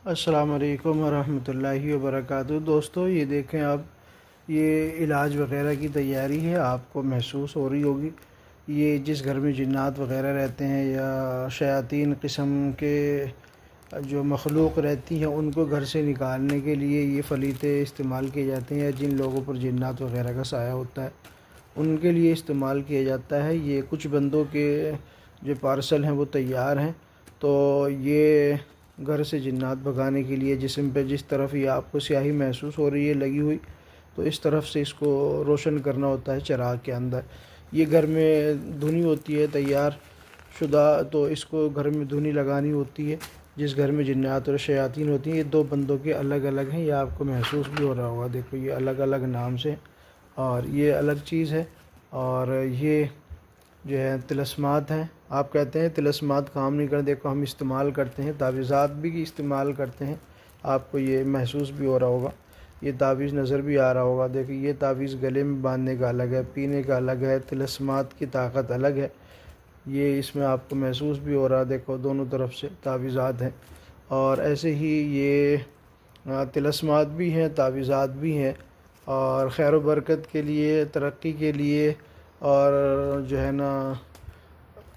السلام علیکم ورحمۃ اللہ وبرکاتہ۔ دوستو یہ دیکھیں، اب یہ علاج وغیرہ کی تیاری ہے، آپ کو محسوس ہو رہی ہوگی۔ یہ جس گھر میں جنات وغیرہ رہتے ہیں یا شیاطین قسم کے جو مخلوق رہتی ہیں، ان کو گھر سے نکالنے کے لیے یہ فلیتے استعمال کیے جاتے ہیں، یا جن لوگوں پر جنات وغیرہ کا سایہ ہوتا ہے ان کے لیے استعمال کیا جاتا ہے۔ یہ کچھ بندوں کے جو پارسل ہیں وہ تیار ہیں، تو یہ گھر سے جنات بھگانے کے لیے جسم پہ جس طرف یہ آپ کو سیاہی محسوس ہو رہی ہے لگی ہوئی، تو اس طرف سے اس کو روشن کرنا ہوتا ہے چراغ کے اندر۔ یہ گھر میں دھنی ہوتی ہے تیار شدہ، تو اس کو گھر میں دھنی لگانی ہوتی ہے۔ جس گھر میں جنات اور شیاطین ہوتی ہیں، یہ دو بندوں کے الگ الگ ہیں، یہ آپ کو محسوس بھی ہو رہا ہوگا۔ دیکھو یہ الگ الگ نام سے، اور یہ الگ چیز ہے، اور یہ جو ہے طلسمات ہیں۔ آپ کہتے ہیں طلسمات کام نہیں کرتے، دیکھو ہم استعمال کرتے ہیں، تعویذات بھی استعمال کرتے ہیں، آپ کو یہ محسوس بھی ہو رہا ہوگا۔ یہ تعویذ نظر بھی آ رہا ہوگا۔ دیکھیں یہ تعویذ گلے میں باندھنے کا الگ ہے، پینے کا الگ ہے، طلسمات کی طاقت الگ ہے، یہ اس میں آپ کو محسوس بھی ہو رہا۔ دیکھو دونوں طرف سے تعویذات ہیں، اور ایسے ہی یہ طلسمات بھی ہیں، تعویذات بھی ہیں، اور خیر و برکت کے لیے، ترقی کے لیے، اور جو ہے نا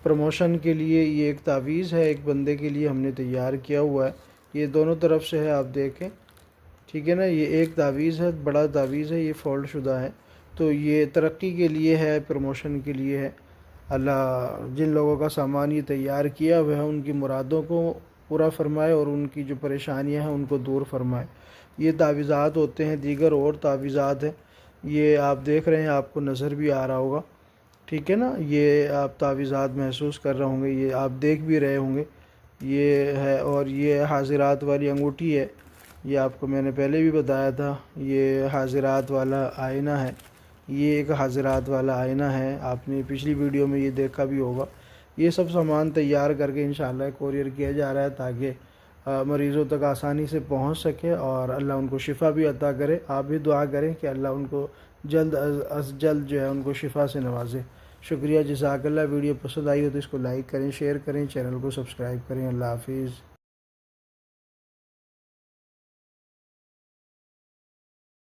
پروموشن کے لیے یہ ایک تعویذ ہے، ایک بندے کے لیے ہم نے تیار کیا ہوا ہے۔ یہ دونوں طرف سے ہے، آپ دیکھیں، ٹھیک ہے نا۔ یہ ایک تعویذ ہے، بڑا تعویذ ہے، یہ فولڈ شدہ ہے، تو یہ ترقی کے لیے ہے، پروموشن کے لیے ہے۔ اللہ جن لوگوں کا سامان یہ تیار کیا ہوا ہے ان کی مرادوں کو پورا فرمائے، اور ان کی جو پریشانیاں ہیں ان کو دور فرمائے۔ یہ تعویذات ہوتے ہیں، دیگر اور تعویذات ہیں، یہ آپ دیکھ رہے ہیں، آپ کو نظر بھی آ رہا ہوگا، ٹھیک ہے نا۔ یہ آپ تعویذات محسوس کر رہے ہوں گے، یہ آپ دیکھ بھی رہے ہوں گے، یہ ہے۔ اور یہ حاضرات والی انگوٹھی ہے، یہ آپ کو میں نے پہلے بھی بتایا تھا، یہ حاضرات والا آئینہ ہے، یہ ایک حاضرات والا آئینہ ہے، آپ نے پچھلی ویڈیو میں یہ دیکھا بھی ہوگا۔ یہ سب سامان تیار کر کے انشاءاللہ کوریئر کیا جا رہا ہے، تاکہ مریضوں تک آسانی سے پہنچ سکے، اور اللہ ان کو شفا بھی عطا کرے۔ آپ بھی دعا کریں کہ اللہ ان کو جلد از جلد جو ہے ان کو شفا سے نوازے۔ شکریہ، جزاک اللہ۔ ویڈیو پسند آئی ہو تو اس کو لائک کریں، شیئر کریں، چینل کو سبسکرائب کریں۔ اللہ حافظ۔